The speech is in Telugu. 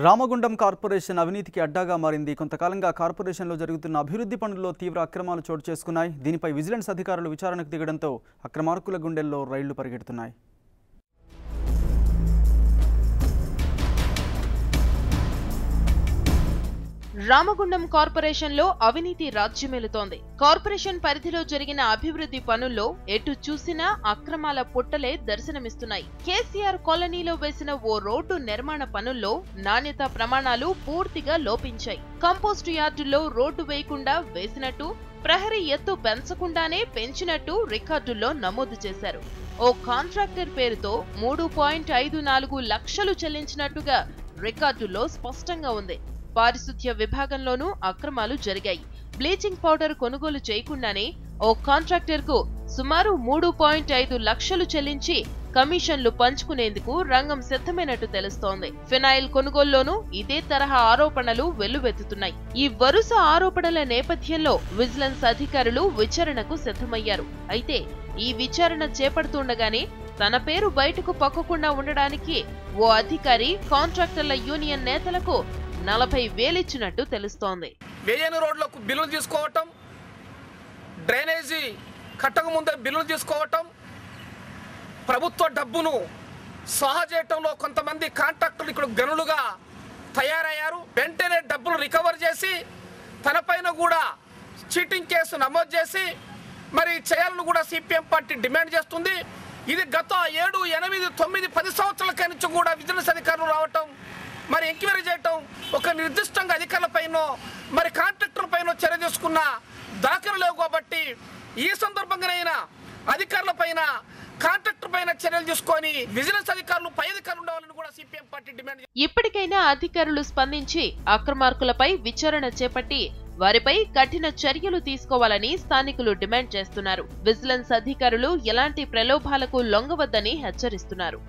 రామగుండం కార్పొరేషన్ అవినీతికి అడ్డాగా మారింది. కొంతకాలంగా కార్పొరేషన్లో జరుగుతున్న అభివృద్ధి పనుల్లో తీవ్ర అక్రమాలు చోటు చేసుకున్నాయి. దీనిపై విజిలెన్స్ అధికారులు విచారణకు దిగడంతో అక్రమార్కుల గుండెల్లో రైళ్లు పరిగెడుతున్నాయి. రామగుండం కార్పొరేషన్ లో అవినీతి రాజ్యమేలుతోంది. కార్పొరేషన్ పరిధిలో జరిగిన అభివృద్ధి పనుల్లో ఎటు చూసినా అక్రమాల పుట్టలే దర్శనమిస్తున్నాయి. కేసీఆర్ కాలనీలో వేసిన ఓ రోడ్డు నిర్మాణ పనుల్లో నాణ్యత ప్రమాణాలు పూర్తిగా లోపించాయి. కంపోస్టు యార్డుల్లో రోడ్డు వేయకుండా వేసినట్టు, ప్రహరీ ఎత్తు పెంచకుండానే పెంచినట్టు రికార్డుల్లో నమోదు చేశారు. ఓ కాంట్రాక్టర్ పేరుతో 3.54 లక్షలు చెల్లించినట్టుగా రికార్డుల్లో స్పష్టంగా ఉంది. పారిశుద్ధ్య విభాగంలోనూ అక్రమాలు జరిగాయి. బ్లీచింగ్ పౌడర్ కొనుగోలు చేయకుండానే ఓ కాంట్రాక్టర్ కు సుమారు 3.5 లక్షలు చెల్లించి కమిషన్లు పంచుకునేందుకు రంగం సిద్ధమైనట్టు తెలుస్తోంది. ఫినాయిల్ కొనుగోలులోనూ ఇదే తరహా ఆరోపణలు వెల్లువెత్తుతున్నాయి. ఈ వరుస ఆరోపణల నేపథ్యంలో విజిలెన్స్ అధికారులు విచారణకు సిద్ధమయ్యారు. అయితే ఈ విచారణ చేపడుతుండగానే తన పేరు బయటకు పక్కకుండా ఉండడానికి ఓ అధికారి కాంట్రాక్టర్ల యూనియన్ నేతలకు 40,000 ఇచ్చినట్టు తెలుస్తోంది. వేయని రోడ్లకు బిల్లులు తీసుకోవటం, డ్రైనేజీ కట్టక ముందే బిల్లులు తీసుకోవటం, ప్రభుత్వ డబ్బును సహా చేయటంలో కొంతమంది కాంట్రాక్టర్లు ఇక్కడ గనులుగా తయారయ్యారు. వెంటనే డబ్బులు రికవర్ చేసి తనపైన కూడా చీటింగ్ కేసు నమోదు చేసి మరి చేయాలని కూడా సిపిఎం పార్టీ డిమాండ్ చేస్తుంది. ఇది గత 7, 8, 9, 10 సంవత్సరాల నుంచి కూడా విజిలెన్స్ అధికారులు రావటం, మరి ఎంక్వైరీ చేయటం, ఒక నిర్దిష్టంగా అధికారుల పైన మరి కాంట్రాక్టర్ పైన చర్య తీసుకున్న దాఖలు లేవు. కాబట్టి ఈ సందర్భంగానైనా అధికారుల పైన కాంట్రాక్టర్ పైన చర్యలు తీసుకొని విజిలెన్స్ అధికారులు పై అధికారులు ఉండాలని కూడా సిపిఎం పార్టీ డిమాండ్. ఇప్పటికైనా అధికారులు స్పందించి అక్రమార్కులపై విచారణ చేపట్టి వారిపై కఠిన చర్యలు తీసుకోవాలని స్థానికులు డిమాండ్ చేస్తున్నారు. విజిలెన్స్ అధికారులు ఎలాంటి ప్రలోభాలకు లొంగవద్దని హెచ్చరిస్తున్నారు.